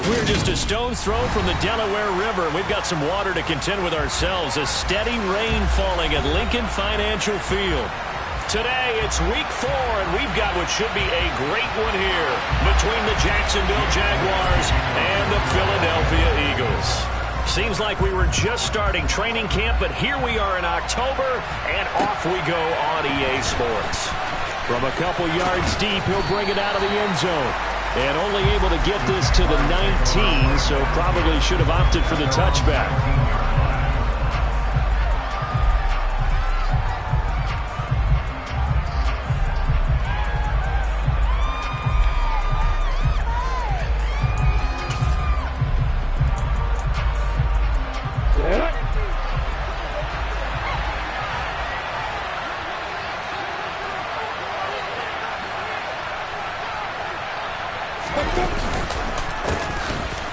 We're just a stone's throw from the Delaware River, and we've got some water to contend with ourselves. A steady rain falling at Lincoln Financial Field. Today, it's week 4, and we've got what should be a great one here between the Jacksonville Jaguars and the Philadelphia Eagles. Seems like we were just starting training camp, but here we are in October, and off we go on EA Sports. From a couple yards deep, he'll bring it out of the end zone. And only able to get this to the 19, so probably should have opted for the touchback.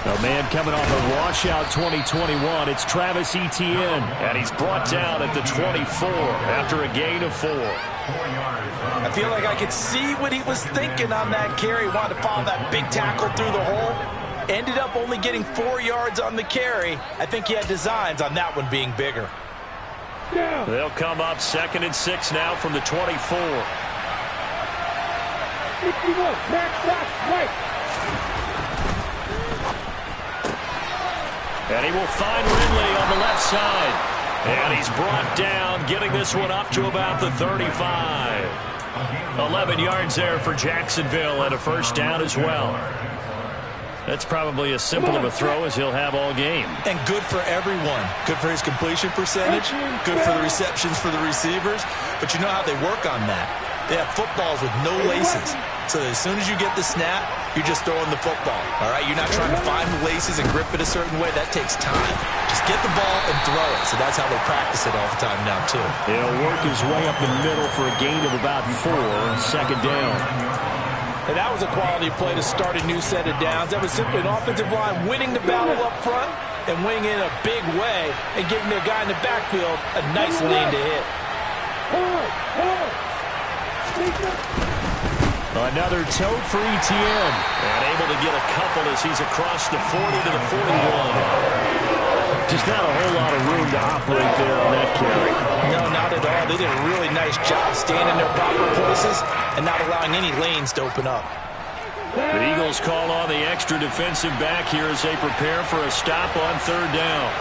A man coming off a washout 2021, it's Travis Etienne, and he's brought down at the 24 after a gain of 4. I feel like I could see what he was thinking on that carry. Wanted to follow that big tackle through the hole. Ended up only getting 4 yards on the carry. I think he had designs on that one being bigger. They'll come up 2nd and 6 now from the 24. 51, back, right. And he will find Ridley on the left side. And he's brought down, getting this one up to about the 35. 11 yards there for Jacksonville and a first down as well. That's probably as simple of a throw as he'll have all game. And good for everyone. Good for his completion percentage. Good for the receptions for the receivers. But you know how they work on that. They have footballs with no laces. So that as soon as you get the snap, you're just throwing the football. All right, you're not trying to find the laces and grip it a certain way. That takes time. Just get the ball and throw it. So that's how they practice it all the time now, too. He'll work his way up the middle for a gain of about 4, 2nd down. And that was a quality play to start a new set of downs. That was simply an offensive line winning the battle up front and winning in a big way and giving their guy in the backfield a nice lane to hit. Another tote for Etienne. And able to get a couple as he's across the 40 to the 41. Just not a whole lot of room to operate there on that carry. No, not at all. They did a really nice job staying in their proper places and not allowing any lanes to open up. The Eagles call on the extra defensive back here as they prepare for a stop on 3rd down.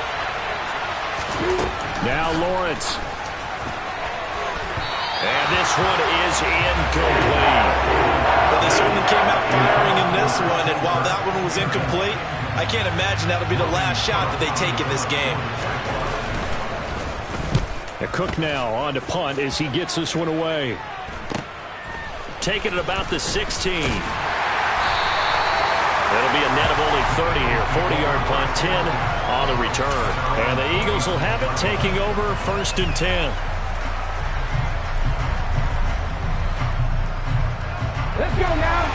Now Lawrence. And this one is incomplete. But they certainly came out firing in this one, and while that one was incomplete, I can't imagine that'll be the last shot that they take in this game. Cook now on to punt as he gets this one away. Taking it about the 16. It'll be a net of only 30 here. 40-yard punt, 10 on the return. And the Eagles will have it taking over 1st and 10. Let's go now.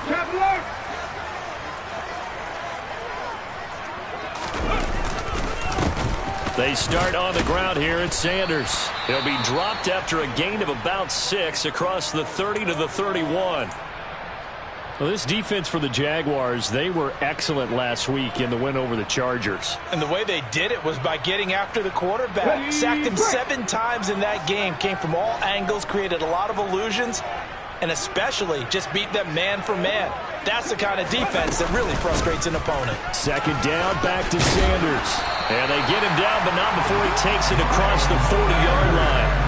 Top alert. They start on the ground here at Sanders. He'll be dropped after a gain of about 6 across the 30 to the 31. Well, this defense for the Jaguars, they were excellent last week in the win over the Chargers. And the way they did it was by getting after the quarterback. Sacked him 7 times in that game. Came from all angles, created a lot of illusions, and especially just beat them man for man. That's the kind of defense that really frustrates an opponent. 2nd down, back to Sanders. And they get him down, but not before he takes it across the 40-yard line.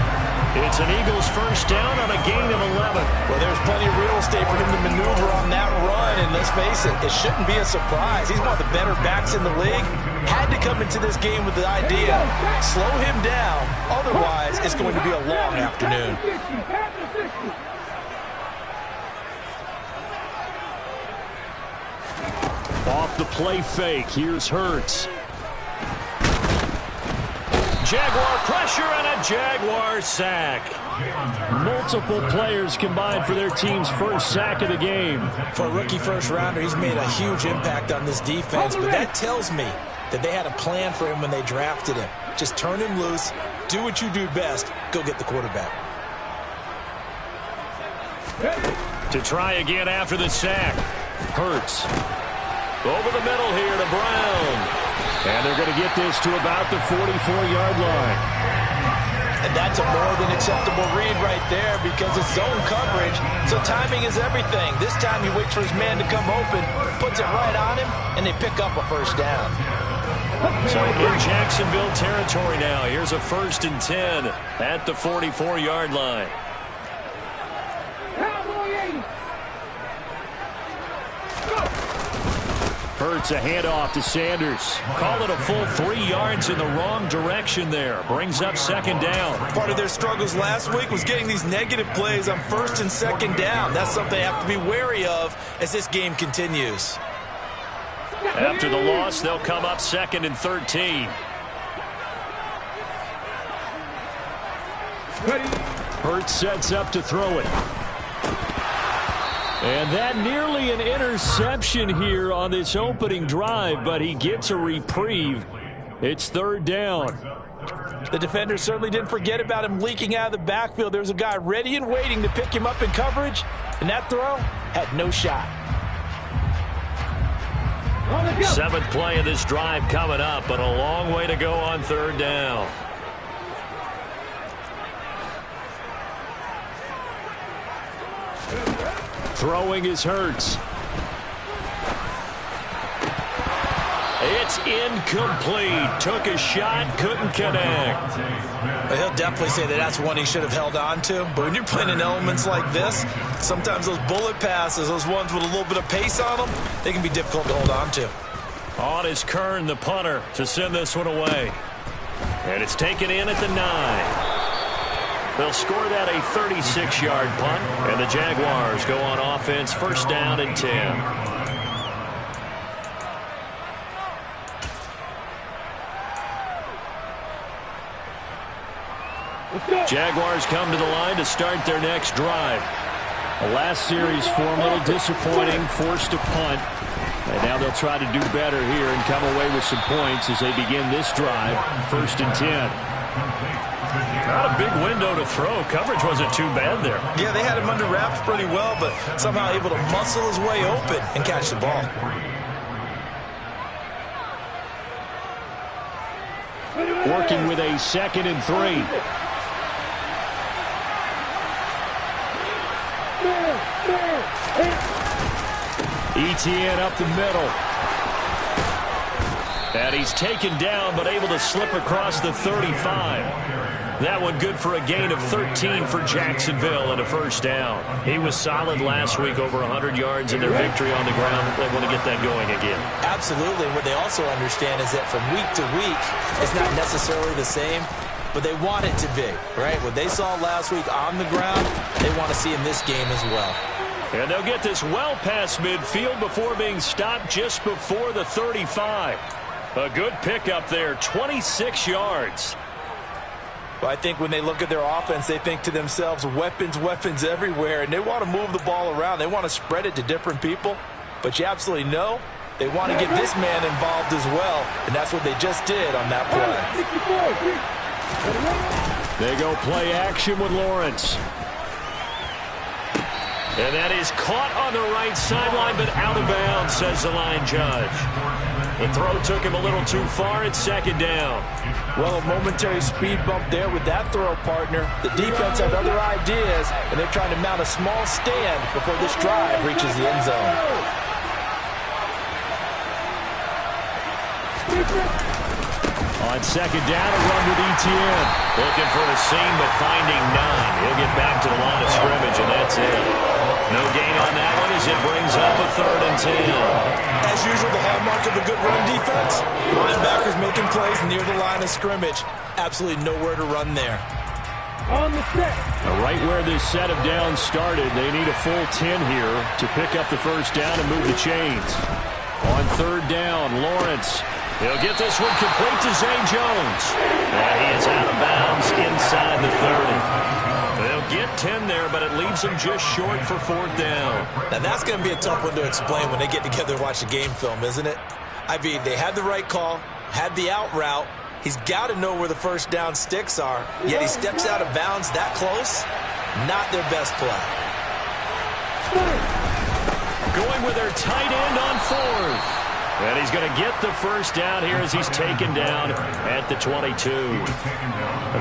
It's an Eagles first down on a gain of 11. Well, there's plenty of real estate for him to maneuver on that run, and let's face it, it shouldn't be a surprise. He's one of the better backs in the league. Had to come into this game with the idea, slow him down, otherwise it's going to be a long afternoon. Off the play fake, here's Hurts. Jaguar pressure and a Jaguar sack. Multiple players combined for their team's first sack of the game. For a rookie first-rounder, he's made a huge impact on this defense, but that tells me that they had a plan for him when they drafted him. Just turn him loose, do what you do best, go get the quarterback. To try again after the sack. Hurts. Over the middle here to Brown. And they're going to get this to about the 44-yard line. And that's a more than acceptable read right there because it's zone coverage, so timing is everything. This time he waits for his man to come open, puts it right on him, and they pick up a first down. So in Jacksonville territory now, here's a 1st and 10 at the 44-yard line. Hurts a handoff to Sanders. Call it a full 3 yards in the wrong direction there. Brings up 2nd down. Part of their struggles last week was getting these negative plays on 1st and 2nd down. That's something they have to be wary of as this game continues. After the loss, they'll come up 2nd and 13. Hurts sets up to throw it. And that nearly an interception here on this opening drive, but he gets a reprieve. It's 3rd down. The defender certainly didn't forget about him leaking out of the backfield. There's a guy ready and waiting to pick him up in coverage, and that throw had no shot. 7th play of this drive coming up, but a long way to go on 3rd down. Throwing is Hurts. It's incomplete. Took a shot, couldn't connect. He'll definitely say that that's one he should have held on to. But when you're playing in elements like this, sometimes those bullet passes, those ones with a little bit of pace on them, they can be difficult to hold on to. On is Kern, the punter, to send this one away. And it's taken in at the 9. They'll score that a 36-yard punt, and the Jaguars go on offense 1st down and 10. Jaguars come to the line to start their next drive. The last series for them, a little disappointing, forced a punt. And now they'll try to do better here and come away with some points as they begin this drive, 1st and 10. Not a big window to throw. Coverage wasn't too bad there. Yeah, they had him under wraps pretty well, but somehow able to muscle his way open and catch the ball. Working with a 2nd and 3. Etienne up the middle. And he's taken down, but able to slip across the 35. That one good for a gain of 13 for Jacksonville and a 1st down. He was solid last week, over 100 yards in their victory on the ground. They want to get that going again. Absolutely. What they also understand is that from week to week, it's not necessarily the same, but they want it to be, right? What they saw last week on the ground, they want to see in this game as well. And they'll get this well past midfield before being stopped just before the 35. A good pickup there, 26 yards. Well, I think when they look at their offense, they think to themselves, weapons, weapons everywhere, and they want to move the ball around. They want to spread it to different people, but you absolutely know they want to get this man involved as well, and that's what they just did on that play. They go play action with Lawrence. And that is caught on the right sideline, but out of bounds, says the line judge. The throw took him a little too far. It's 2nd down. Well, a momentary speed bump there with that throw, partner. The defense had other ideas, and they're trying to mount a small stand before this drive reaches the end zone. On 2nd down, a run with Etienne. Looking for a seam, but finding none. He'll get back to the line of scrimmage, and that's it. No gain on that one as it brings up a 3rd and 10. As usual, the hallmark of a good run defense. Linebackers making plays near the line of scrimmage. Absolutely nowhere to run there. On the set. Right where this set of downs started, they need a full 10 here to pick up the 1st down and move the chains. On 3rd down, Lawrence. He'll get this one complete to Zay Jones. And he is out of bounds inside the 30. They'll get 10 there, but it leaves them just short for 4th down. Now, that's going to be a tough one to explain when they get together and watch the game film, isn't it? I mean, they had the right call, had the out route. He's got to know where the 1st down sticks are, yet he steps out of bounds that close. Not their best play. Going with their tight end on fourth. And he's going to get the first down here as he's taken down at the 22.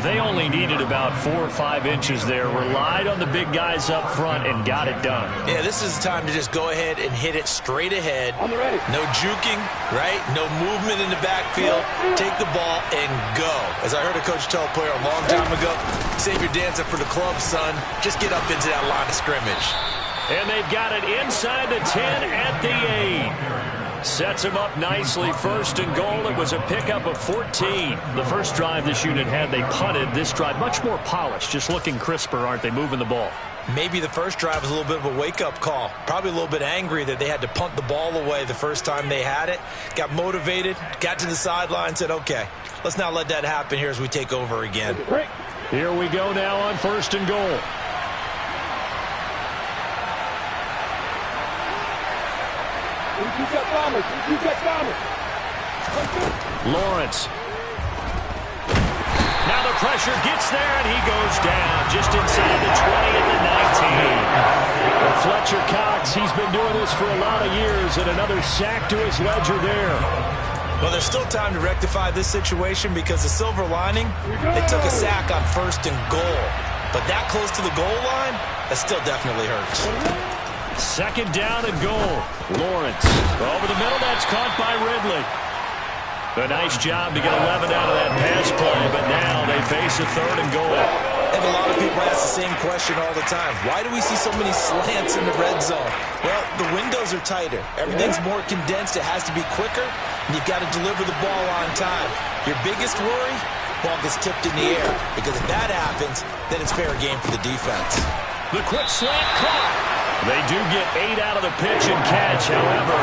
They only needed about 4 or 5 inches there. Relied on the big guys up front and got it done. Yeah, this is the time to just go ahead and hit it straight ahead. No juking, right? No movement in the backfield. Take the ball and go. As I heard a coach tell a player a long time ago, save your dancing for the club, son. Just get up into that line of scrimmage. And they've got it inside the 10 at the 8. Sets him up nicely. First and goal. It was a pickup of 14. The first drive this unit had, they punted. This drive, much more polished. Just looking crisper, aren't they, moving the ball? Maybe the first drive was a little bit of a wake-up call. Probably a little bit angry that they had to punt the ball away the first time they had it. Got motivated, got to the sideline, said, okay, let's not let that happen here as we take over again. Here we go now on first and goal. Lawrence. Now the pressure gets there, and he goes down just inside the 20 at the 19. And Fletcher Cox, he's been doing this for a lot of years, and another sack to his ledger there. Well, there's still time to rectify this situation because the silver lining, they took a sack on first and goal. But that close to the goal line, that still definitely hurts. Second down and goal. Lawrence over the middle. That's caught by Ridley. A nice job to get 11 out of that pass play, but now they face a third and goal. And a lot of people ask the same question all the time. Why do we see so many slants in the red zone? Well, the windows are tighter. Everything's more condensed. It has to be quicker, and you've got to deliver the ball on time. Your biggest worry? Ball gets tipped in the air, because if that happens, then it's fair game for the defense. The quick slant caught. They do get 8 out of the pitch and catch. However,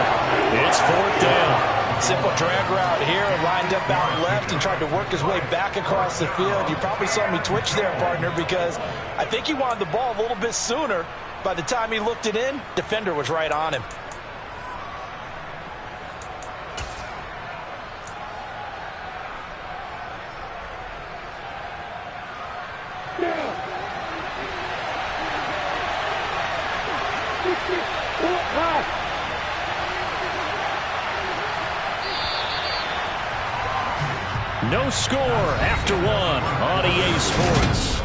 it's fourth down. Simple drag route here, lined up out left and tried to work his way back across the field. You probably saw me twitch there, partner, because I think he wanted the ball a little bit sooner. By the time he looked it in, defender was right on him. No score after one on EA Sports.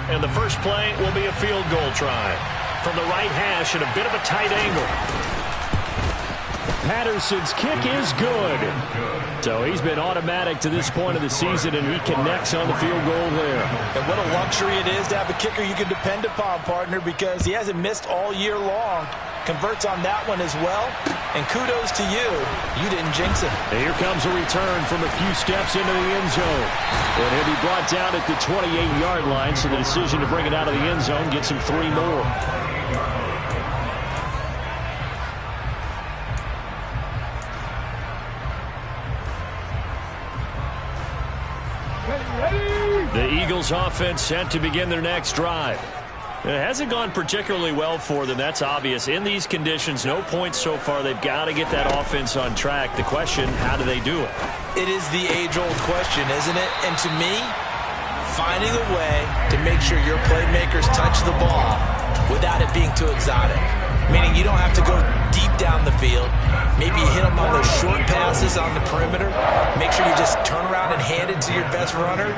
And the first play will be a field goal try. From the right hash at a bit of a tight angle. Patterson's kick is good. So he's been automatic to this point of the season, and he connects on the field goal there. And what a luxury it is to have a kicker you can depend upon, partner, because he hasn't missed all year long. Converts on that one as well. And kudos to you. You didn't jinx it. And here comes a return from a few steps into the end zone. And he'll be brought down at the 28-yard line, so the decision to bring it out of the end zone gets him 3 more. The Eagles offense set to begin their next drive. It hasn't gone particularly well for them. That's obvious. In these conditions, no points so far. They've got to get that offense on track. The question, how do they do it? It is the age-old question, isn't it? And to me, finding a way to make sure your playmakers touch the ball without it being too exotic. Meaning you don't have to go deep down the field. Maybe you hit them on those short passes on the perimeter. Make sure you just turn around and hand it to your best runner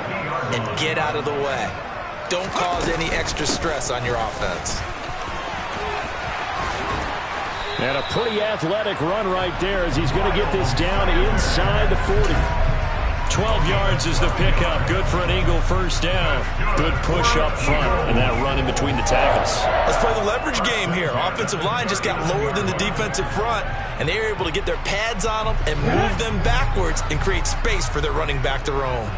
and get out of the way. Don't cause any extra stress on your offense. And a pretty athletic run right there as he's going to get this down inside the 40. 12 yards is the pickup. Good for an Eagle first down. Good push up front and that run in between the tackles. Let's play the leverage game here. Offensive line just got lower than the defensive front, and they were able to get their pads on them and move them backwards and create space for their running back to roam.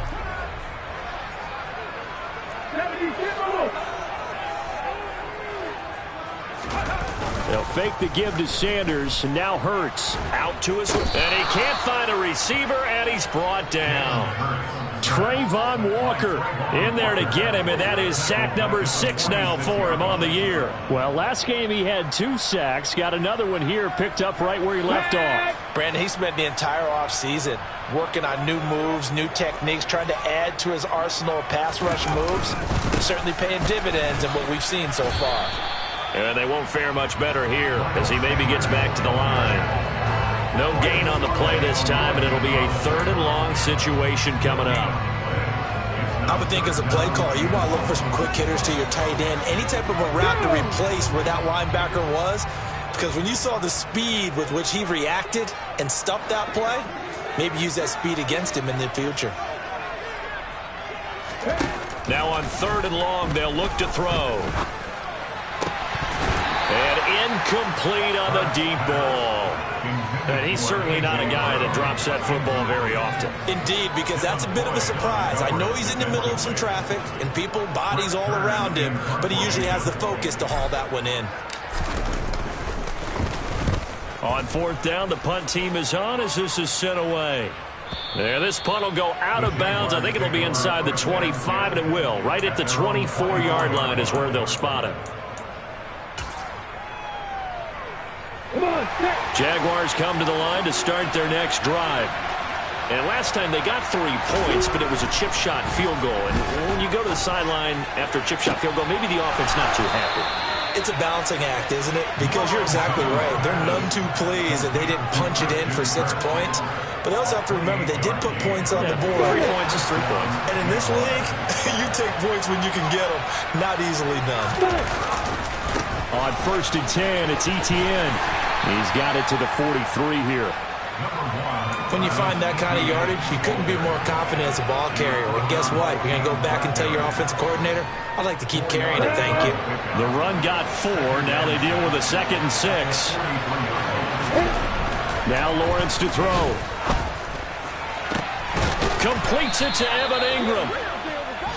They'll fake the give to Sanders, and now Hurts out to his, and he can't find a receiver, and he's brought down. Trayvon Walker in there to get him, and that is sack number 6 now for him on the year. Well, last game he had 2 sacks. Got another one here, picked up right where he left off. Brandon, he spent the entire offseason working on new moves, new techniques, trying to add to his arsenal of pass rush moves. Certainly paying dividends in what we've seen so far. And they won't fare much better here as he maybe gets back to the line. No gain on the play this time, and it'll be a 3rd and long situation coming up. I would think as a play caller, you want to look for some quick hitters to your tight end. Any type of a route to replace where that linebacker was. Because when you saw the speed with which he reacted and stuffed that play, maybe use that speed against him in the future. Now on 3rd and long, they'll look to throw. And incomplete on the deep ball. And he's certainly not a guy that drops that football very often. Indeed, because that's a bit of a surprise. I know he's in the middle of some traffic and people, bodies all around him, but he usually has the focus to haul that one in. On 4th down, the punt team is on as this is sent away. There, this punt will go out of bounds. I think it'll be inside the 25, and it will. Right at the 24-yard line is where they'll spot it. Jaguars come to the line to start their next drive. And last time they got 3 points, but it was a chip shot field goal. And when you go to the sideline after a chip shot field goal, maybe the offense not too happy. It's a balancing act, isn't it? Because you're exactly right. They're none too pleased that they didn't punch it in for 6 points. But they also have to remember they did put points on the board. 3 points is 3 points. And in this league, you take points when you can get them. Not easily done. On 1st and 10, it's Etienne. He's got it to the 43 here. When you find that kind of yardage, you couldn't be more confident as a ball carrier. And guess what? You're going to go back and tell your offensive coordinator, I'd like to keep carrying it, thank you. The run got 4. Now they deal with a 2nd and 6. Now Lawrence to throw. Completes it to Evan Ingram.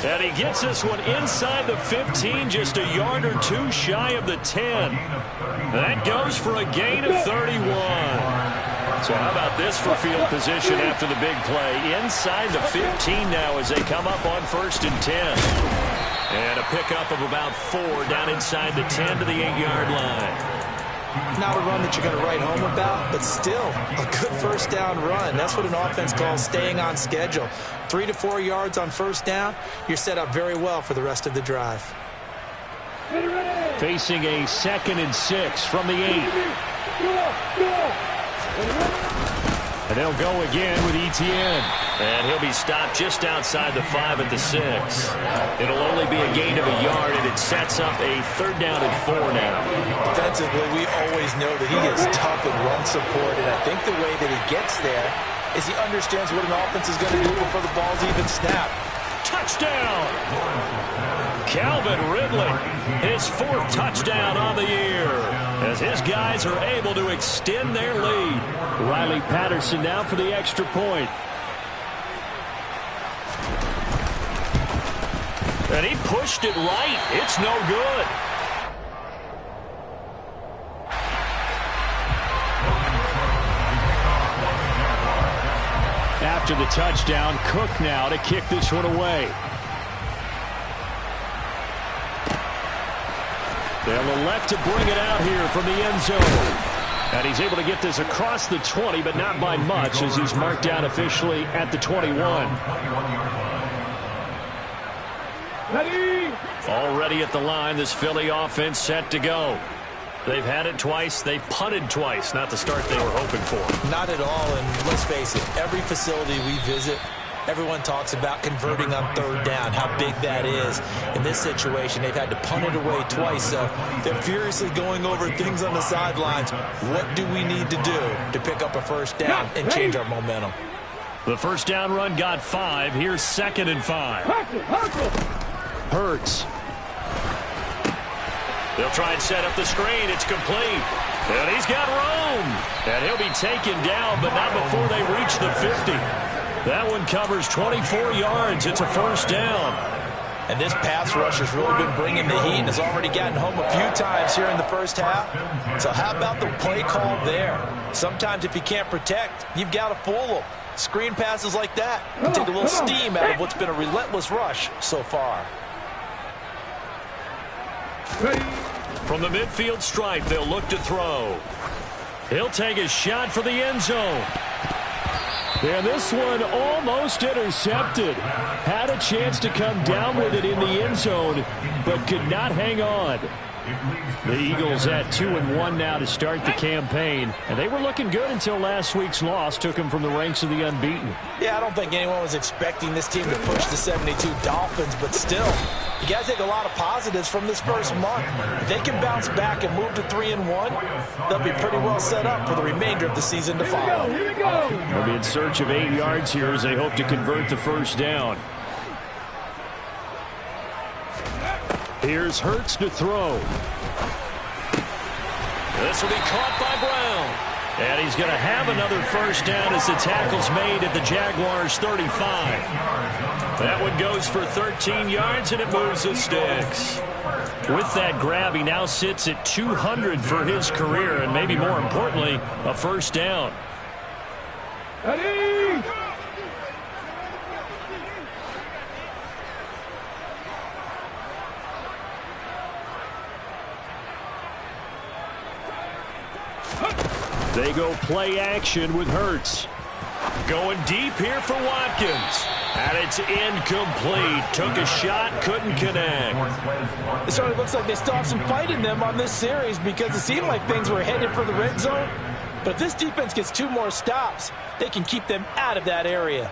And he gets this one inside the 15, just a yard or 2 shy of the 10. That goes for a gain of 31. So how about this for field position after the big play? Inside the 15 now as they come up on 1st and 10. And a pickup of about 4 down inside the 10 to the 8-yard line. Not a run that you're going to write home about, but still a good 1st down run. That's what an offense calls staying on schedule. 3 to 4 yards on 1st down, you're set up very well for the rest of the drive. Facing a 2nd and 6 from the 8. And they'll go again with Etienne. And he'll be stopped just outside the 5 at the 6. It'll only be a gain of a yard, and it sets up a 3rd down and 4 now. Defensively, we always know that he is tough in run support, and I think the way that he gets there is he understands what an offense is going to do before the ball's even snapped. Touchdown! Calvin Ridley, his 4th touchdown on the year, as his guys are able to extend their lead. Riley Patterson now for the extra point. And he pushed it right. It's no good. After the touchdown, Cook now to kick this one away. They'll elect to bring it out here from the end zone. And he's able to get this across the 20, but not by much, as he's marked down officially at the 21. Already at the line, this Philly offense set to go. They've had it twice. They've punted twice. Not the start they were hoping for. Not at all, and let's face it, every facility we visit, everyone talks about converting on 3rd down, how big that is. In this situation, they've had to punt it away twice, so they're furiously going over things on the sidelines. What do we need to do to pick up a 1st down and change our momentum? The 1st down run got 5. Here's 2nd and 5. Hurts. They'll try and set up the screen. It's complete. And he's got room. And he'll be taken down, but not before they reach the 50. That one covers 24 yards. It's a 1st down. And this pass rush has really been bringing the heat and has already gotten home a few times here in the 1st half. So how about the play call there? Sometimes if you can't protect, you've got to fool them. Screen passes like that can take a little steam out of what's been a relentless rush so far. From the midfield stripe, they'll look to throw. He'll take a shot for the end zone. And this one almost intercepted. Had a chance to come down with it in the end zone, but could not hang on. The Eagles at 2-1 now to start the campaign. And they were looking good until last week's loss took them from the ranks of the unbeaten. Yeah, I don't think anyone was expecting this team to push the 72 Dolphins, but still, you got to take a lot of positives from this first month. If they can bounce back and move to 3-1, they'll be pretty well set up for the remainder of the season to follow. They'll be in search of 8 yards here as they hope to convert the first down. Here's Hurts to throw. This will be caught by Brown. And he's going to have another first down as the tackle's made at the Jaguars' 35. That one goes for 13 yards, and it moves the sticks. With that grab, he now sits at 200 for his career, and maybe more importantly, a first down. They go play action with Hurts. Going deep here for Watkins. And it's incomplete. Took a shot, couldn't connect. It certainly looks like they still have some fight in them on this series because it seemed like things were headed for the red zone. But if this defense gets 2 more stops, they can keep them out of that area.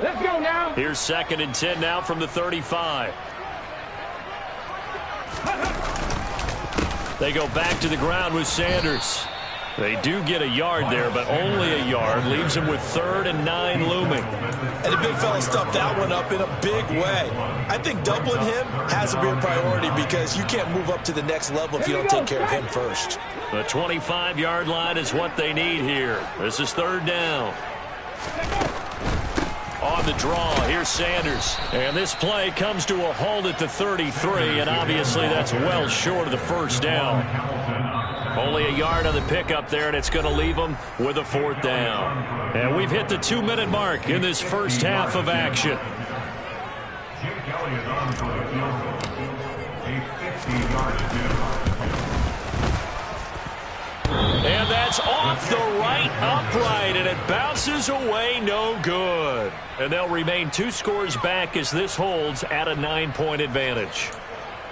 Let's go now. Here's 2nd and 10 now from the 35. They go back to the ground with Sanders. They do get a yard there, but only a yard. Leaves them with 3rd and 9 looming. And the big fella stuffed that one up in a big way. I think doubling him has to be a priority because you can't move up to the next level if you don't take care of him first. The 25-yard line is what they need here. This is 3rd down. On the draw, here's Sanders. And this play comes to a halt at the 33, and obviously that's well short of the first down. Only a yard on the pickup there, and it's going to leave them with a 4th down. And we've hit the 2-minute mark in this first half of action. And that's off the right upright, and it bounces away no good. And they'll remain 2 scores back as this holds at a 9-point advantage.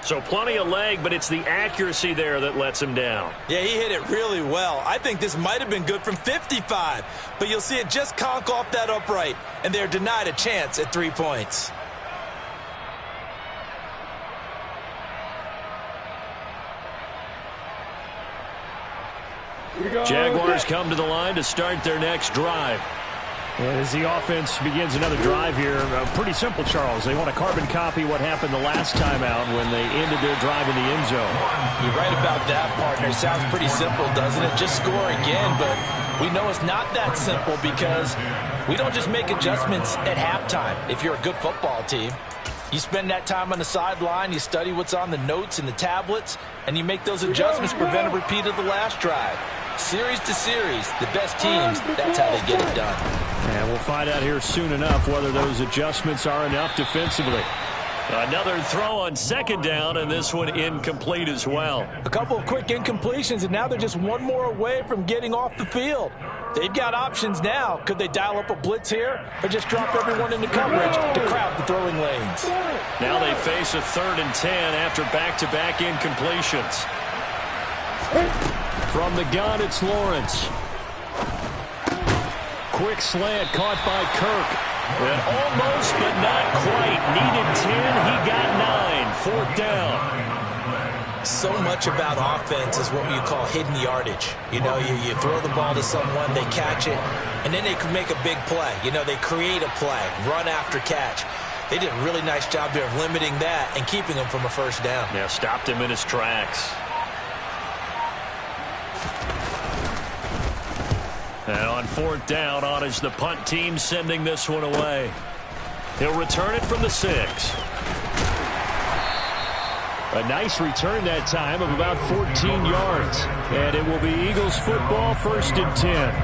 So plenty of leg, but it's the accuracy there that lets him down. Yeah, he hit it really well. I think this might have been good from 55, but you'll see it just conk off that upright, and they're denied a chance at 3 points. Jaguars come to the line to start their next drive. And as the offense begins another drive here, pretty simple, Charles. They want to carbon copy what happened the last time out when they ended their drive in the end zone. You're right about that, partner. Sounds pretty simple, doesn't it? Just score again, but we know it's not that simple because we don't just make adjustments at halftime if you're a good football team. You spend that time on the sideline, you study what's on the notes and the tablets, and you make those adjustments to prevent a repeat of the last drive. Series to series, the best teams, that's how they get it done. And we'll find out here soon enough whether those adjustments are enough defensively. Another throw on 2nd down, and this one incomplete as well. A couple of quick incompletions, and now they're just 1 more away from getting off the field. They've got options now. Could they dial up a blitz here or just drop everyone into coverage to crowd the throwing lanes? Now they face a 3rd and 10 after back-to-back incompletions. From the gun, it's Lawrence. Quick slant caught by Kirk. And almost, but not quite. Needed 10, he got 9. 4th down. So much about offense is what you call hidden yardage. You know, you throw the ball to someone, they catch it, and then they can make a big play. You know, they create a play, run after catch. They did a really nice job there of limiting that and keeping him from a first down. Yeah, stopped him in his tracks. And on 4th down, on is the punt team sending this one away. He'll return it from the 6. A nice return that time of about 14 yards. And it will be Eagles football, 1st and 10.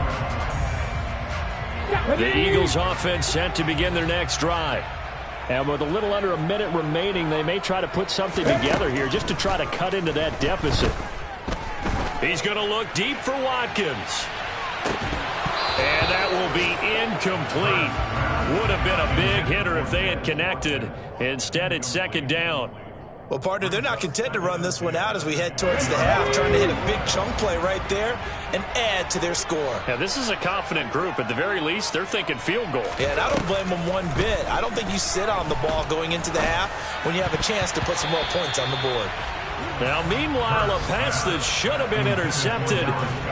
The Eagles offense set to begin their next drive. And with a little under a minute remaining, they may try to put something together here just to try to cut into that deficit. He's going to look deep for Watkins. And that will be incomplete. Would have been a big hitter if they had connected. Instead, it's 2nd down. Well, partner, they're not content to run this one out as we head towards the half, trying to hit a big chunk play right there and add to their score. Yeah, this is a confident group. At the very least, they're thinking field goal. Yeah, and I don't blame them one bit. I don't think you sit on the ball going into the half when you have a chance to put some more points on the board. Now, meanwhile, a pass that should have been intercepted,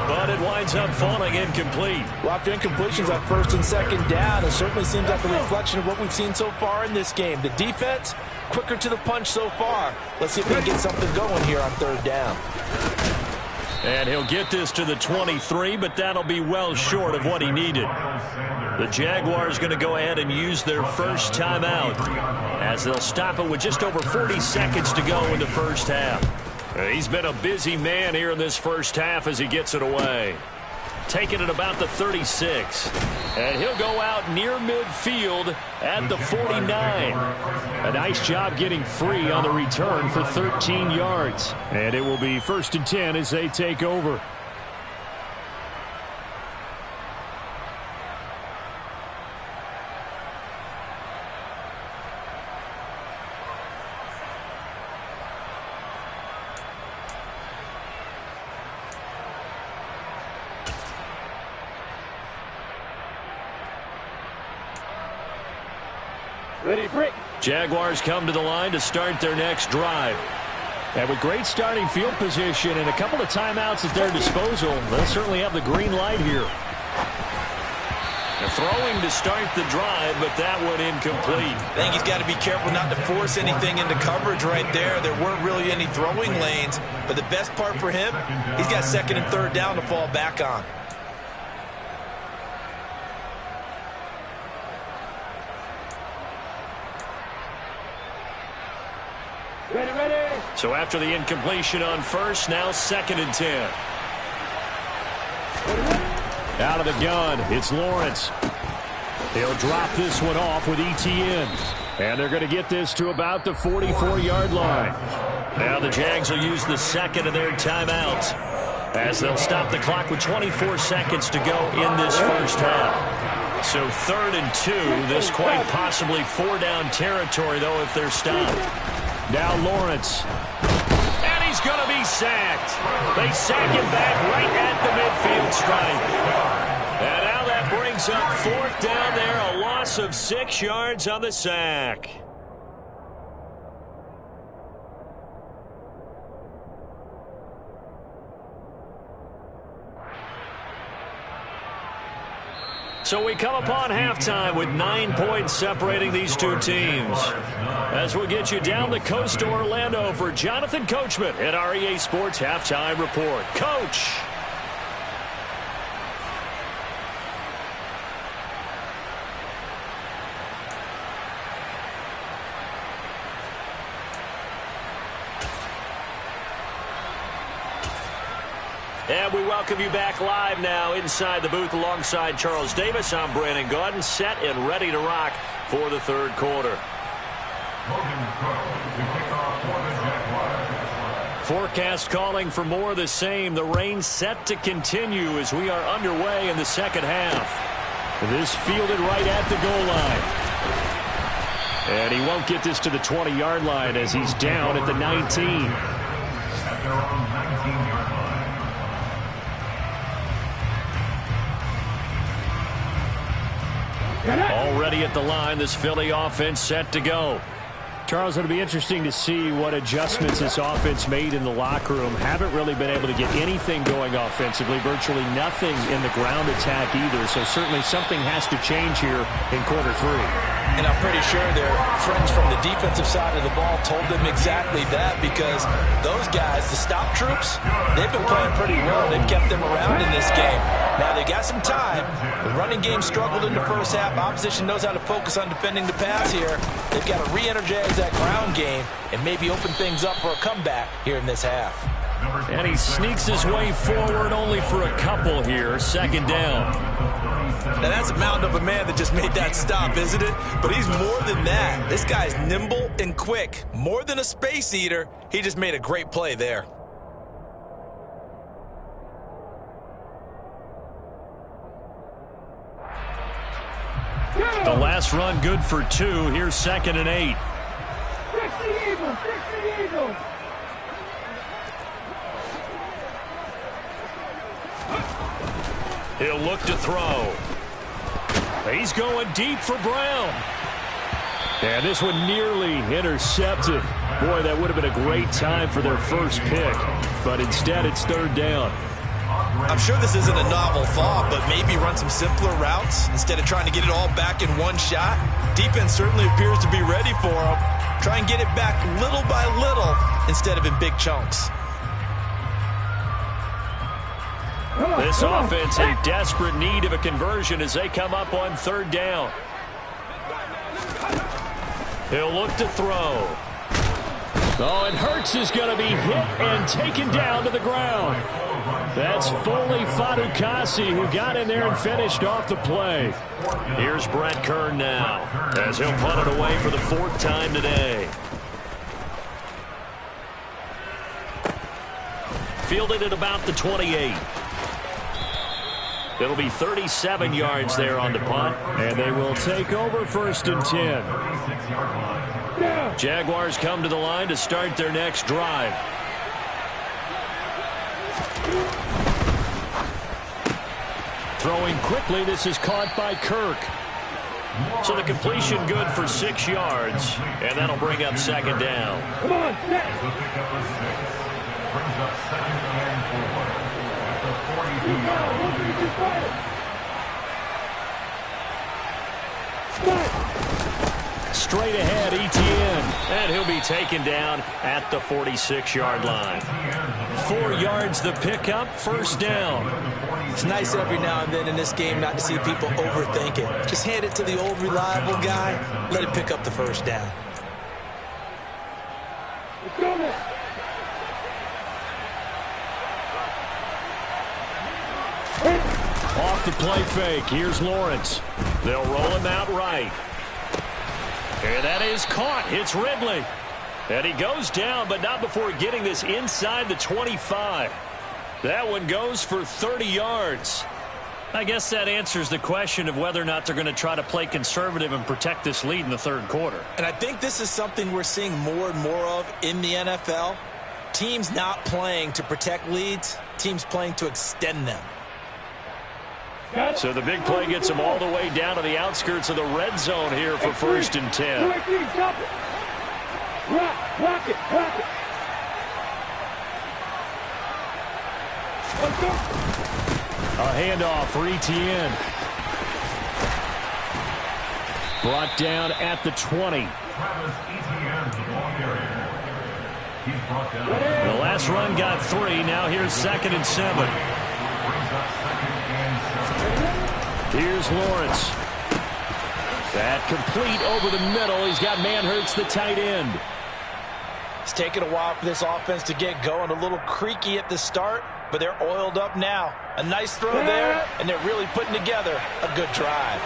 but it winds up falling incomplete. Well, after incompletions on 1st and 2nd down, it certainly seems like a reflection of what we've seen so far in this game. The defense, quicker to the punch so far. Let's see if we can get something going here on 3rd down. And he'll get this to the 23, but that'll be well short of what he needed. The Jaguars going to go ahead and use their first timeout as they'll stop it with just over 40 seconds to go in the first half. He's been a busy man here in this first half as he gets it away. Taking it about the 36. And he'll go out near midfield at the 49. A nice job getting free on the return for 13 yards. And it will be 1st and 10 as they take over. Jaguars come to the line to start their next drive. And with great starting field position and a couple of timeouts at their disposal, they'll certainly have the green light here. They're throwing to start the drive, but that one incomplete. I think he's got to be careful not to force anything into coverage right there. There weren't really any throwing lanes, but the best part for him, he's got 2nd and 3rd down to fall back on. So after the incompletion on 1st, now 2nd and 10. Out of the gun, it's Lawrence. He'll drop this one off with ETN. And they're going to get this to about the 44-yard line. Now the Jags will use the 2nd of their timeouts as they'll stop the clock with 24 seconds to go in this first half. So 3rd and 2, this quite possibly 4-down territory, though, if they're stopped. Now Lawrence. And he's going to be sacked. They sack him back right at the midfield stripe. And now that brings up 4th down there, a loss of 6 yards on the sack. So we come upon halftime with 9 points separating these two teams. As we get you down the coast to Orlando for Jonathan Coachman at our EA Sports Halftime Report. Coach. And we welcome you back live now inside the booth alongside Charles Davis. I'm Brandon Gaudin, set and ready to rock for the 3rd quarter. Forecast calling for more of the same. The rain set to continue as we are underway in the 2nd half. This fielded right at the goal line. And he won't get this to the 20-yard line as he's down at the 19. Already at the line, this Philly offense set to go. Charles, it'll be interesting to see what adjustments this offense made in the locker room. Haven't really been able to get anything going offensively, virtually nothing in the ground attack either. So certainly something has to change here in quarter 3. And I'm pretty sure their friends from the defensive side of the ball told them exactly that, because those guys, the stop troops, they've been playing pretty well. They've kept them around in this game. Now, they got some time. The running game struggled in the first half. Opposition knows how to focus on defending the pass here. They've got to re-energize that ground game and maybe open things up for a comeback here in this half. And he sneaks his way forward only for a couple here. Second down. Now, that's a mountain of a man that just made that stop, isn't it? But he's more than that. This guy's nimble and quick. More than a space eater. He just made a great play there. The last run good for 2. Here's 2nd and 8. Fix the Eagles! Fix the Eagles! He'll look to throw. He's going deep for Brown. And this one nearly intercepted. Boy, that would have been a great time for their first pick. But instead, it's 3rd down. I'm sure this isn't a novel thought, but maybe run some simpler routes instead of trying to get it all back in one shot. Defense certainly appears to be ready for him. Try and get it back little by little instead of in big chunks. This offense in desperate need of a conversion as they come up on 3rd down. He'll look to throw. Oh, and Hurts is going to be hit and taken down to the ground. That's Foley Fadukasi who got in there and finished off the play. Here's Brett Kern now as he'll punt it away for the 4th time today. Fielded at about the 28. It'll be 37 yards there on the punt, and they will take over 1st and 10. Jaguars come to the line to start their next drive. Throwing quickly, this is caught by Kirk. So the completion good for 6 yards, and that'll bring up 2nd down. Come on, set! Brings up 2nd and 4 at the 42-yard line. Straight ahead, Etienne. And he'll be taken down at the 46-yard line. 4 yards the pickup, 1st down. It's nice every now and then in this game not to see people overthink it. Just hand it to the old reliable guy. Let him pick up the 1st down. Let's go now. Off the play fake. Here's Lawrence. They'll roll him out right. And that is caught. Hits Ridley. And he goes down, but not before getting this inside the 25. That one goes for 30 yards. I guess that answers the question of whether or not they're going to try to play conservative and protect this lead in the 3rd quarter. And I think this is something we're seeing more and more of in the NFL. Teams not playing to protect leads, teams playing to extend them. So the big play gets them all the way down to the outskirts of the red zone here for 1st and 10. Rock it. A handoff for Etienne. Brought down at the 20. The last run got 3. Now here's 2nd and 7. Here's Lawrence. That complete over the middle. He's got Manhurts, the tight end. It's taken a while for this offense to get going. A little creaky at the start, but they're oiled up now. A nice throw there, and they're really putting together a good drive.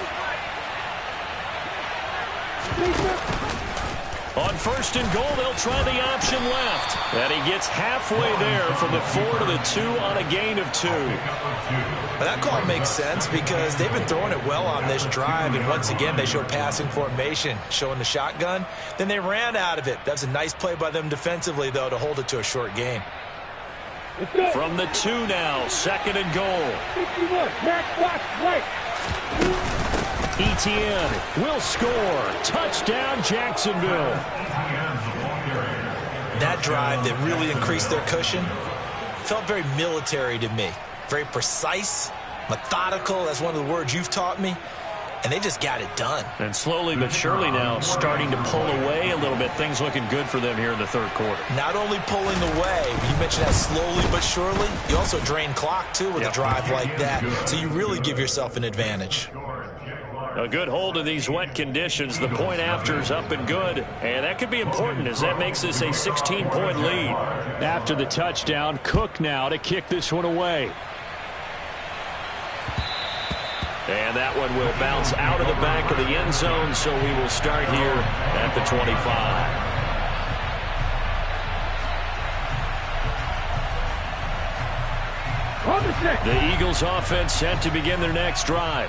On 1st and goal, they'll try the option left. And he gets halfway there from the 4 to the 2 on a gain of 2. But that call makes sense because they've been throwing it well on this drive, and once again they show passing formation, showing the shotgun. Then they ran out of it. That's a nice play by them defensively, though, to hold it to a short game. From the 2 now, 2nd and goal. 61, Max Watts, right. Etienne will score. Touchdown, Jacksonville. That drive that really increased their cushion felt very military to me. Very precise, methodical. That's one of the words you've taught me. and they just got it done. And slowly but surely now starting to pull away a little bit. Things looking good for them here in the third quarter. Not only pulling away, you mentioned that slowly but surely, you also drain clock, too, with a drive like that. So you really give yourself an advantage. A good hold of these wet conditions. The point after is up and good. And that could be important as that makes this a 16-point lead. After the touchdown, Cook now to kick this one away. And that one will bounce out of the back of the end zone, so we will start here at the 25. The Eagles offense set to begin their next drive.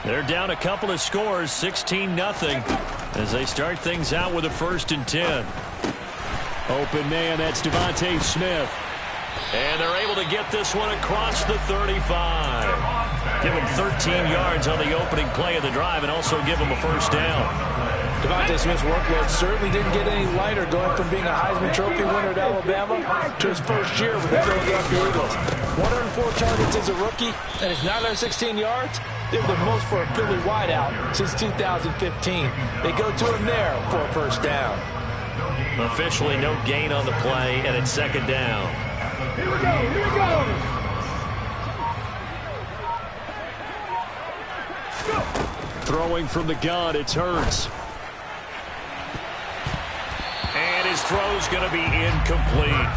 They're down a couple of scores, 16-0, as they start things out with a 1st and 10. Open man, that's Devontae Smith. And they're able to get this one across the 35. Give him 13 yards on the opening play of the drive and also give him a 1st down. Devontae Smith's workload certainly didn't get any lighter going from being a Heisman Trophy winner at Alabama to his first year with the Philadelphia Eagles. 104 targets as a rookie, and his 916 yards, they're the most for a Philly wideout since 2015. They go to him there for a 1st down. Officially no gain on the play, and it's 2nd down. Here we go, here we go. Throwing from the gun, it's Hurts. And his throw's going to be incomplete.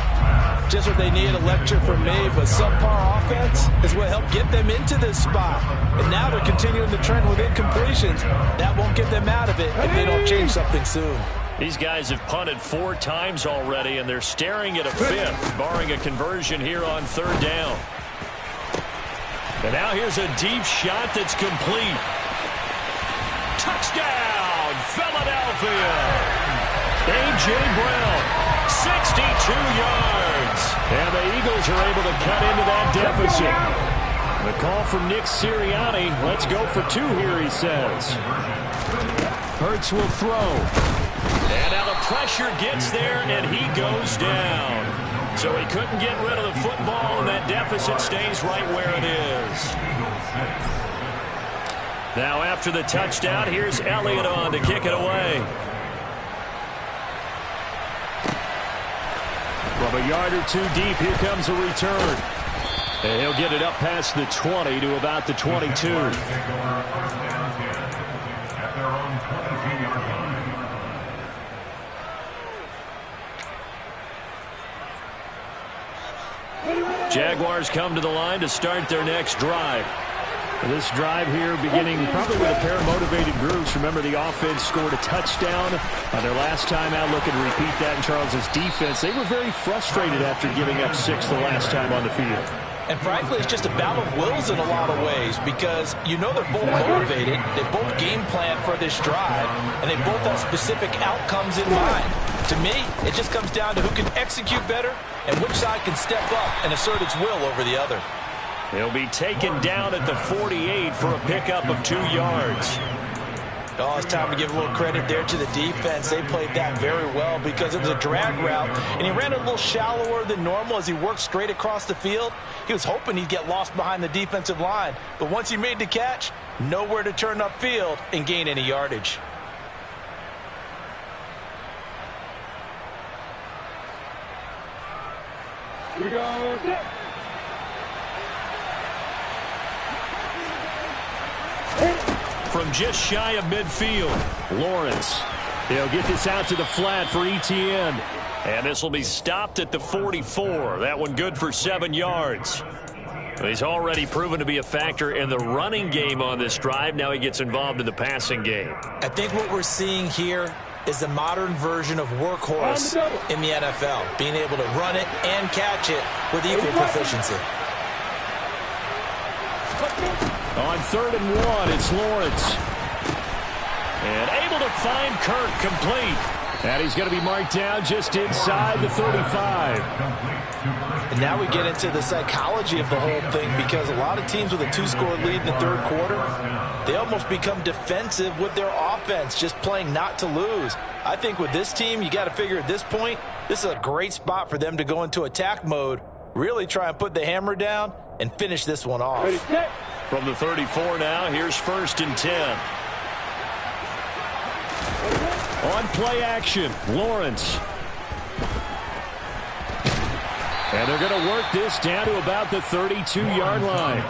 Just what they need, a lecture from me, but subpar offense is what helped get them into this spot. And now they're continuing the trend with incompletions. That won't get them out of it if they don't change something soon. These guys have punted 4 times already, and they're staring at a 5th, barring a conversion here on 3rd down. And now here's a deep shot that's complete. Touchdown, Philadelphia! A.J. Brown, 62 yards. And the Eagles are able to cut into that deficit. The call from Nick Sirianni. Let's go for 2 here, he says. Hurts will throw. And now the pressure gets there, and he goes down. So he couldn't get rid of the football, and that deficit stays right where it is. Now after the touchdown, here's Elliott on to kick it away. From a yard or 2 deep, here comes a return. And he'll get it up past the 20 to about the 22. Jaguars come to the line to start their next drive. This drive here beginning probably with a pair of motivated groups. Remember, the offense scored a touchdown on their last time out. Looking to repeat that in Charles's defense. They were very frustrated after giving up 6 the last time on the field. And frankly, it's just a battle of wills in a lot of ways because you know they're both motivated. They both game plan for this drive, and they both have specific outcomes in mind. To me, it just comes down to who can execute better and which side can step up and assert its will over the other. He'll be taken down at the 48 for a pickup of 2 yards. Oh, it's time to give a little credit there to the defense. They played that very well because it was a drag route, and he ran a little shallower than normal as he worked straight across the field. He was hoping he'd get lost behind the defensive line, but once he made the catch, nowhere to turn upfield and gain any yardage. Here we go. From just shy of midfield, Lawrence. He'll get this out to the flat for Etienne. And this will be stopped at the 44. That one good for 7 yards. He's already proven to be a factor in the running game on this drive. Now he gets involved in the passing game. I think what we're seeing here is the modern version of workhorse in the NFL, being able to run it and catch it with equal proficiency. On 3rd and 1, it's Lawrence. And able to find Kirk complete. And he's going to be marked down just inside the 35. And now we get into the psychology of the whole thing because a lot of teams with a 2-score lead in the 3rd quarter, they almost become defensive with their offense, just playing not to lose. I think with this team, you got to figure at this point, this is a great spot for them to go into attack mode, really try and put the hammer down and finish this one off. Ready, set. From the 34 now, here's 1st and 10. On play action, Lawrence. And they're going to work this down to about the 32-yard line.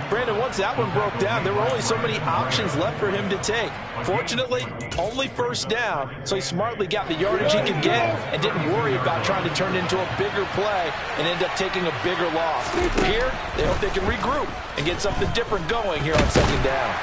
Brandon, once that one broke down, there were only so many options left for him to take. Fortunately, only 1st down, so he smartly got the yardage he could get and didn't worry about trying to turn it into a bigger play and end up taking a bigger loss. Here, they hope they can regroup and get something different going here on 2nd down.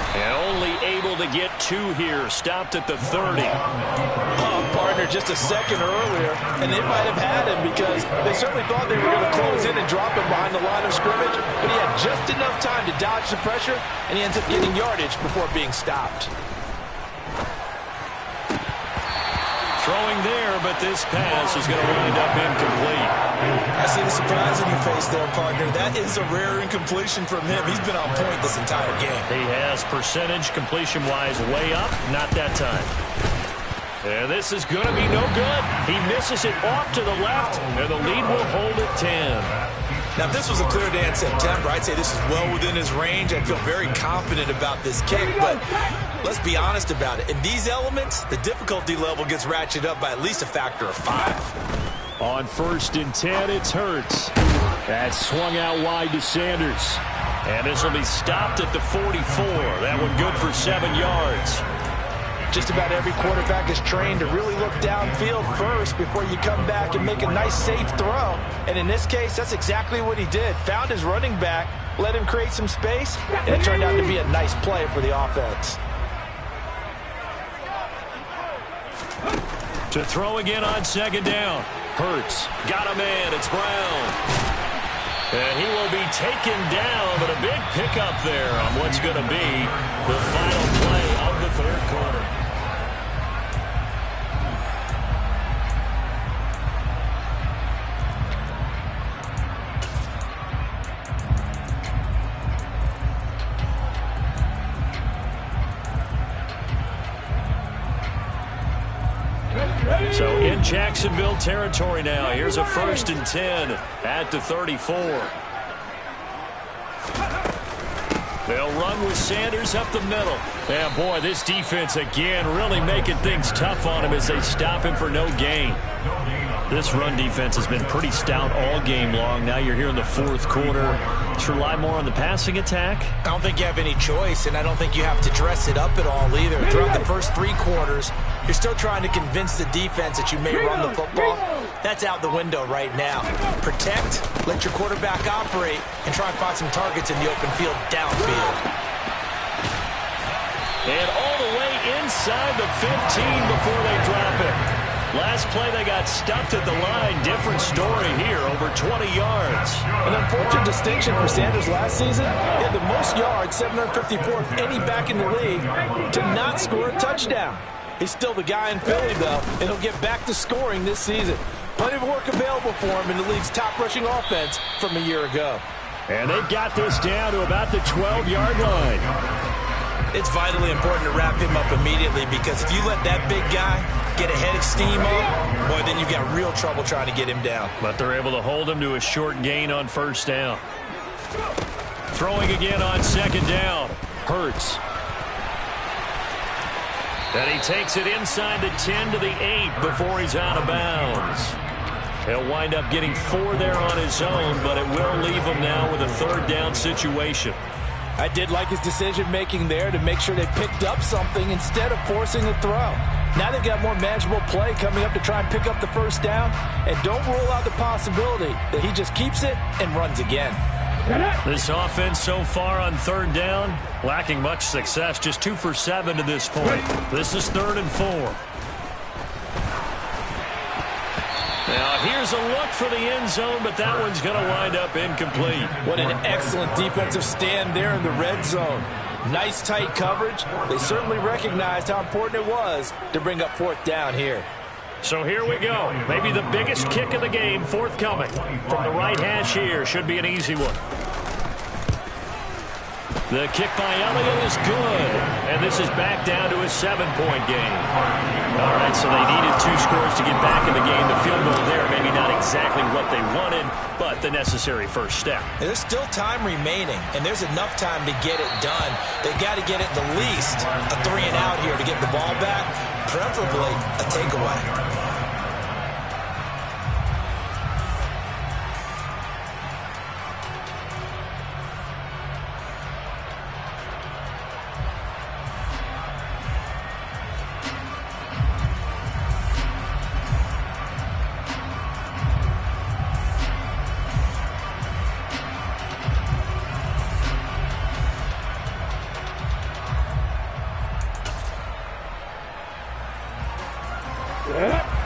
And only able to get 2 here. Stopped at the 30. Oh, partner, just a second earlier, and they might have had him because they certainly thought they were going to close in and drop him behind the line of scrimmage, but he had just enough time to dodge the pressure, and he ends up getting yardage before being stopped. Throwing there, but this pass is going to wind up incomplete. I see the surprise in your face there, partner. That is a rare incompletion from him. He's been on point this entire game. He has percentage completion-wise way up. Not that time. And this is going to be no good. He misses it off to the left, and the lead will hold at 10. Now, if this was a clear day in September, I'd say this is well within his range. I'd feel very confident about this kick, but let's be honest about it. In these elements, the difficulty level gets ratcheted up by at least a factor of 5. On 1st and 10, it's Hurts. That's swung out wide to Sanders. And this will be stopped at the 44. That one good for 7 yards. Just about every quarterback is trained to really look downfield first before you come back and make a nice, safe throw. And in this case, that's exactly what he did. Found his running back, let him create some space, and it turned out to be a nice play for the offense. To throw again on 2nd down. Hurts. Got a man. It's Brown. And he will be taken down, but a big pickup there on what's going to be the final play of the 3rd quarter. So in Jacksonville territory now. Here's a 1st and 10 at the 34. They'll run with Sanders up the middle. Yeah, boy, this defense again really making things tough on him as they stop him for no gain. This run defense has been pretty stout all game long. Now you're here in the 4th quarter. Let's rely more on the passing attack. I don't think you have any choice, and I don't think you have to dress it up at all either. Throughout the first 3 quarters, you're still trying to convince the defense that you may run the football. That's out the window right now. Protect, let your quarterback operate, and try and find some targets in the open field downfield. And all the way inside the 15 before they drop it. Last play, they got stuffed at the line. Different story here, over 20 yards. An unfortunate distinction for Sanders last season. He had the most yards, 754 of any back in the league, to not score a touchdown. He's still the guy in Philly, though, and he'll get back to scoring this season. Plenty of work available for him in the league's top rushing offense from a year ago. And they've got this down to about the 12-yard line. It's vitally important to wrap him up immediately, because if you let that big guy get a head of steam up, boy, then you've got real trouble trying to get him down. But they're able to hold him to a short gain on 1st down. Throwing again on 2nd down. Hurts. And he takes it inside the 10 to the 8 before he's out of bounds. He'll wind up getting 4 there on his own, but it will leave him now with a 3rd down situation. I did like his decision-making there to make sure they picked up something instead of forcing the throw. Now they've got more manageable play coming up to try and pick up the 1st down, and don't rule out the possibility that he just keeps it and runs again. This offense so far on 3rd down, lacking much success, just 2 for 7 to this point. This is 3rd and 4. Now here's a look for the end zone, but that one's going to wind up incomplete. What an excellent defensive stand there in the red zone. Nice tight coverage. They certainly recognized how important it was to bring up 4th down here. So here we go. Maybe the biggest kick of the game forthcoming. From the right hash here, should be an easy one. The kick by Elliott is good. And this is back down to a 7-point game. All right, so they needed 2 scores to get back in the game. The field goal there, maybe not exactly what they wanted, but the necessary first step. There's still time remaining, and there's enough time to get it done. They've got to get at the least a 3-and-out here to get the ball back, preferably a takeaway.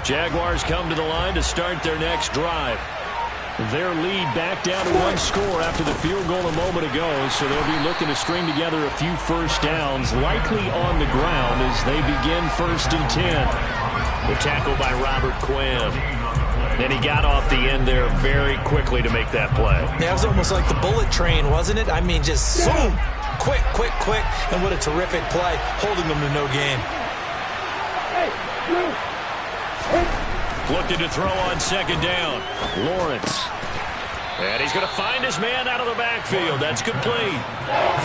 Jaguars come to the line to start their next drive. Their lead back down to 1 score after the field goal a moment ago, so they'll be looking to string together a few first downs, likely on the ground as they begin 1st and 10. The tackle by Robert Quinn. And he got off the end there very quickly to make that play. That was almost like the bullet train, wasn't it? I mean, just zoom, quick, quick, quick, and what a terrific play, holding them to no gain. Looking to throw on 2nd down. Lawrence. And he's going to find his man out of the backfield. That's complete.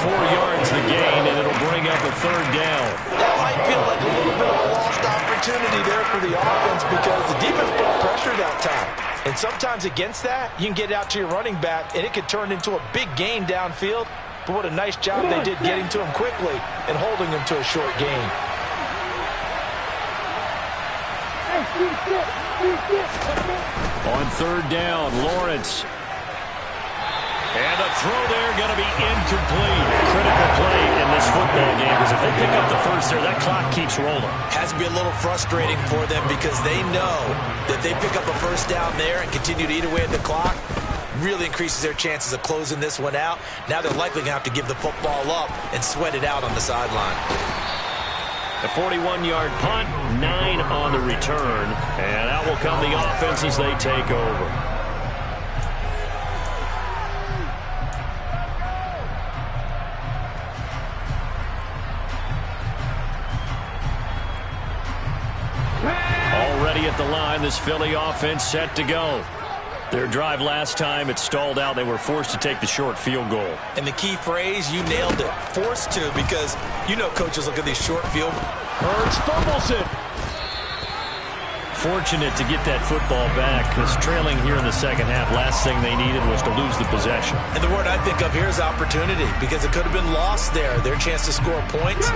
4 yards the gain, and it'll bring up a 3rd down. That might feel like a little bit of a lost opportunity there for the offense because the defense put pressure that time. And sometimes against that, you can get out to your running back, and it could turn into a big gain downfield. But what a nice job they did getting to him quickly and holding him to a short gain. On 3rd down, Lawrence. And the throw there going to be incomplete. Critical play in this football game because if they pick up the first there, that clock keeps rolling. Has to be a little frustrating for them because they know that they pick up a first down there and continue to eat away at the clock, really increases their chances of closing this one out. Now they're likely going to have to give the football up and sweat it out on the sideline. A 41-yard punt, 9 on the return. And out will come the offense as they take over. Already at the line, this Philly offense set to go. Their drive last time, it stalled out. They were forced to take the short field goal. And the key phrase, you nailed it. Forced to, because you know coaches look at these short field. Hurts fumbles it. Fortunate to get that football back because trailing here in the 2nd half, last thing they needed was to lose the possession. And the word I think of here is opportunity because it could have been lost there, their chance to score points.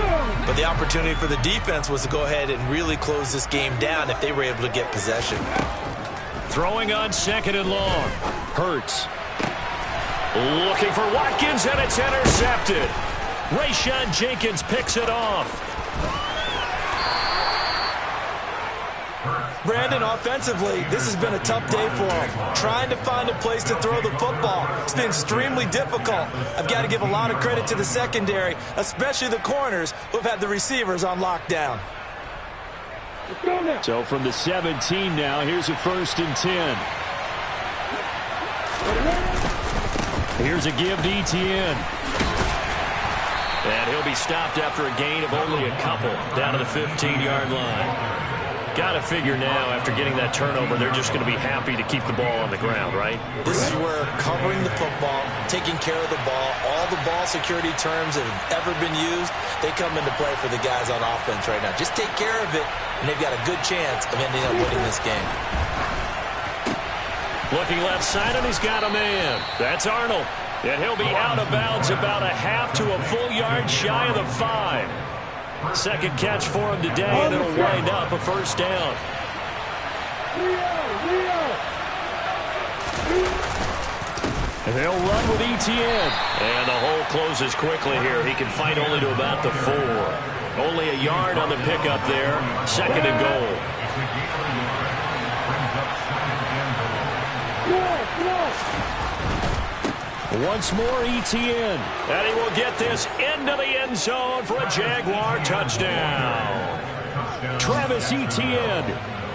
But the opportunity for the defense was to go ahead and really close this game down if they were able to get possession. Throwing on 2nd and long. Hurts. Looking for Watkins, and it's intercepted. Rayshon Jenkins picks it off. Brandon, offensively, this has been a tough day for him. Trying to find a place to throw the football. It's been extremely difficult. I've got to give a lot of credit to the secondary, especially the corners who have had the receivers on lockdown. So from the 17 now, here's a 1st and 10. Here's a give to Etienne. And he'll be stopped after a gain of only a couple down to the 15-yard line. Got to figure now, after getting that turnover, they're just going to be happy to keep the ball on the ground, right? This is where covering the football, taking care of the ball, all the ball security terms that have ever been used, they come into play for the guys on offense right now. Just take care of it, and they've got a good chance of ending up winning this game. Looking left side, and he's got a man. That's Arnold. And he'll be out of bounds about a half to a full yard shy of the 5. 2nd catch for him today, and it'll wind up a 1st down. And they'll run with Etienne. And the hole closes quickly here. He can fight only to about the 4. Only a yard on the pickup there. 2nd and goal. Once more, Etienne. And he will get this into the end zone for a Jaguar touchdown. Travis Etienne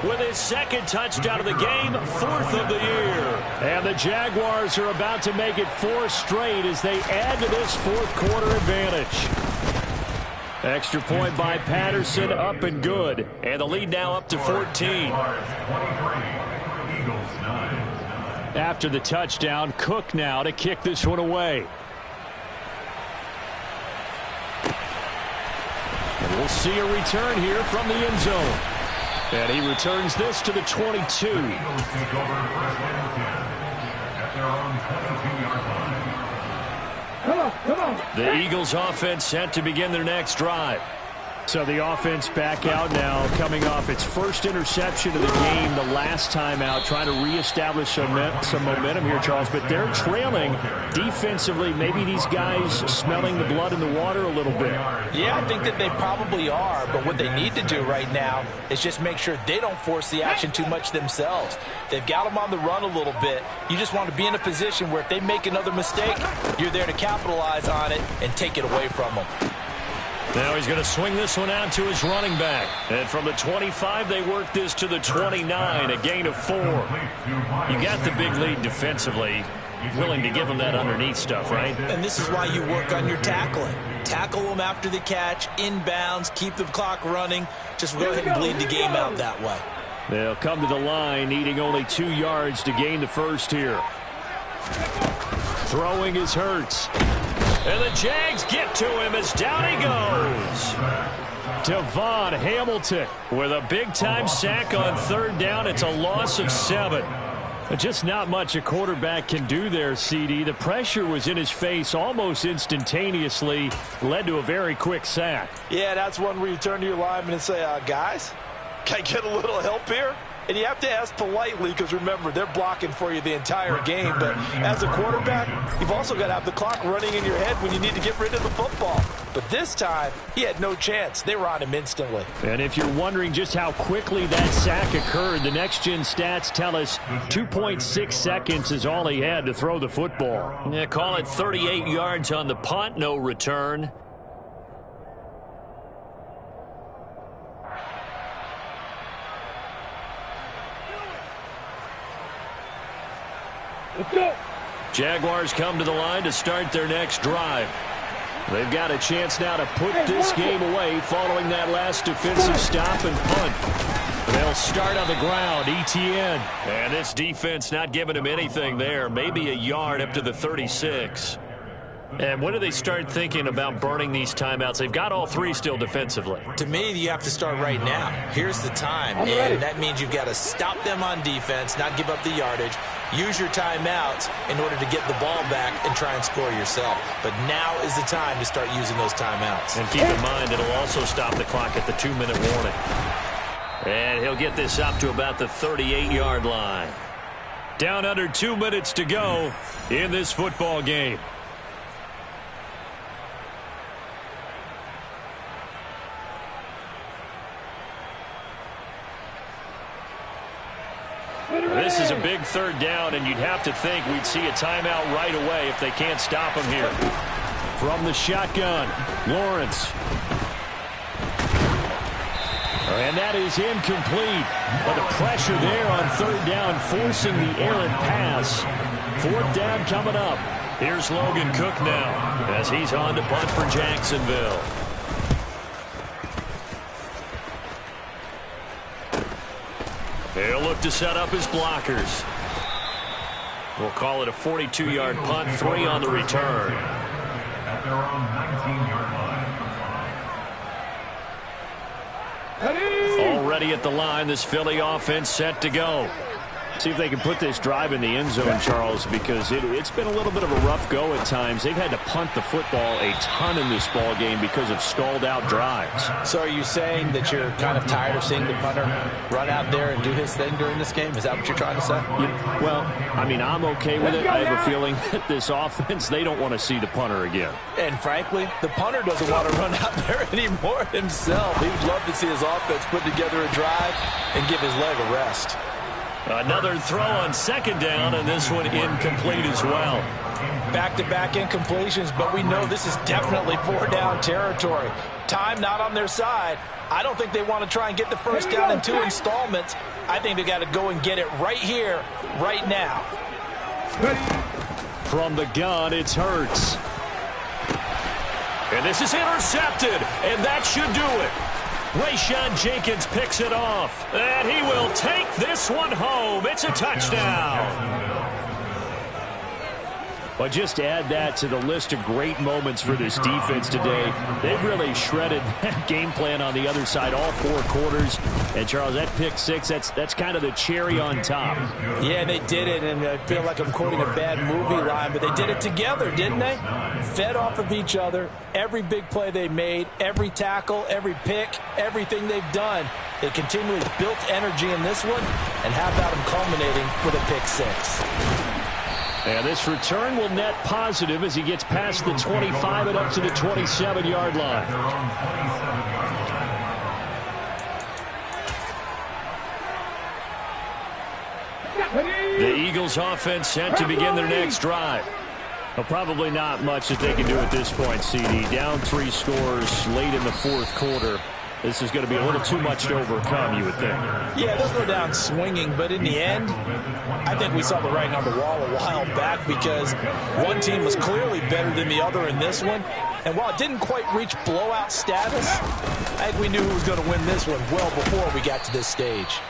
with his second touchdown of the game, 4th of the year. And the Jaguars are about to make it 4 straight as they add to this fourth quarter advantage. Extra point by Patterson, up and good. And the lead now up to 14. After the touchdown, Cook now to kick this one away. And we'll see a return here from the end zone. And he returns this to the 22. Eagles take over first and 10 at their own 22-yard line. Come on. The Eagles offense set to begin their next drive. So the offense back out now, coming off its first interception of the game the last time out, trying to reestablish some momentum here, Charles. But they're trailing defensively. Maybe these guys smelling the blood in the water a little bit. Yeah, I think that they probably are. But what they need to do right now is just make sure they don't force the action too much themselves. They've got them on the run a little bit. You just want to be in a position where if they make another mistake, you're there to capitalize on it and take it away from them. Now he's going to swing this one out to his running back. And from the 25, they work this to the 29, a gain of 4. You got the big lead defensively. Willing to give him that underneath stuff, right? And this is why you work on your tackling. Tackle them after the catch, inbounds, keep the clock running. Just go ahead and bleed the game out that way. They'll come to the line, needing only 2 yards to gain the first here. Throwing is Hurts. And the Jags get to him as down he goes. Devon Hamilton with a big-time sack on 3rd down. It's a loss of 7. Just not much a quarterback can do there, CD. The pressure was in his face almost instantaneously, led to a very quick sack. Yeah, that's one where you turn to your lineman and say, guys, can I get a little help here? And you have to ask politely because, remember, they're blocking for you the entire game. But as a quarterback, you've also got to have the clock running in your head when you need to get rid of the football. But this time, he had no chance. They were on him instantly. And if you're wondering just how quickly that sack occurred, the next-gen stats tell us 2.6 seconds is all he had to throw the football. Yeah, call it 38 yards on the punt, no return. Let's go. Jaguars come to the line to start their next drive. They've got a chance now to put this game away following that last defensive stop and punt. They'll start on the ground, Etienne. And this defense not giving him anything there, maybe a yard up to the 36. And when do they start thinking about burning these timeouts? They've got all 3 still defensively. To me, you have to start right now. Here's the time, and that means you've got to stop them on defense, not give up the yardage. Use your timeouts in order to get the ball back and try and score yourself. But now is the time to start using those timeouts. And keep in mind, it'll also stop the clock at the 2-minute warning. And he'll get this up to about the 38-yard line. Down under 2 minutes to go in this football game. This is a big 3rd down, and you'd have to think we'd see a timeout right away if they can't stop him here. From the shotgun, Lawrence. And that is incomplete. But the pressure there on 3rd down, forcing the errant pass. 4th down coming up. Here's Logan Cook now as he's on to punt for Jacksonville. He'll look to set up his blockers. We'll call it a 42-yard punt, 3 on the return. At their own 19-yard line. Already at the line, this Philly offense set to go. See if they can put this drive in the end zone, Charles, because it's been a little bit of a rough go at times. They've had to punt the football a ton in this ball game because of stalled-out drives. So are you saying that you're kind of tired of seeing the punter run out there and do his thing during this game? Is that what you're trying to say? Well, I mean, I'm okay with it. I have a feeling that this offense, they don't want to see the punter again. And frankly, the punter doesn't want to run out there anymore himself. He would love to see his offense put together a drive and give his leg a rest. Another throw on 2nd down, and this one incomplete as well. Back-to-back incompletions, but we know this is definitely 4-down territory. Time not on their side. I don't think they want to try and get the first down in 2 installments. I think they got to go and get it right here, right now. From the gun, it's Hurts. And this is intercepted, and that should do it. Rayshawn Jenkins picks it off, and he will take this one home. It's a touchdown. But just to add that to the list of great moments for this defense today, they've really shredded that game plan on the other side all 4 quarters. And, Charles, that pick 6, that's kind of the cherry on top. Yeah, they did it, and I feel like I'm quoting a bad movie line, but they did it together, didn't they? Fed off of each other, every big play they made, every tackle, every pick, everything they've done. They continually built energy in this one, and how about them culminating with a pick 6? And this return will net positive as he gets past the 25 and up to the 27-yard line. The Eagles offense set to begin their next drive. Well, probably not much that they can do at this point, CD. Down 3 scores late in the 4th quarter. This is going to be a little too much to overcome, you would think. Yeah, they'll go down swinging, but in the end, I think we saw the writing on the wall a while back because one team was clearly better than the other in this one. And while it didn't quite reach blowout status, I think we knew who was going to win this one well before we got to this stage.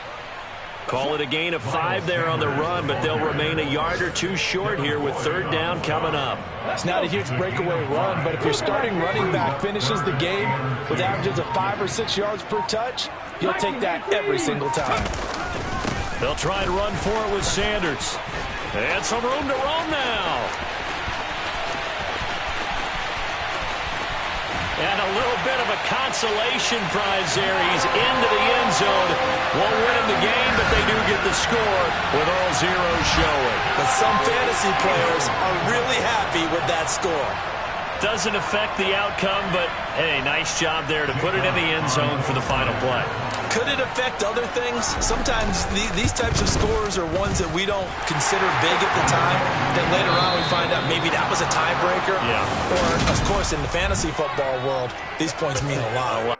Call it a gain of 5 there on the run, but they'll remain a yard or 2 short here with 3rd down coming up. It's not a huge breakaway run, but if your starting running back finishes the game with averages of 5 or 6 yards per touch, you'll take that every single time. They'll try and run for it with Sanders. And some room to roam now. And a little bit of a consolation prize there. He's into the end zone. Won't win him the game, but they do get the score with all zeros showing. But some fantasy players are really happy with that score. Doesn't affect the outcome, but, hey, nice job there to put it in the end zone for the final play. Could it affect other things? Sometimes these types of scores are ones that we don't consider big at the time. Then later on we find out maybe that was a tiebreaker. Yeah. Or, of course, in the fantasy football world, these points mean a lot.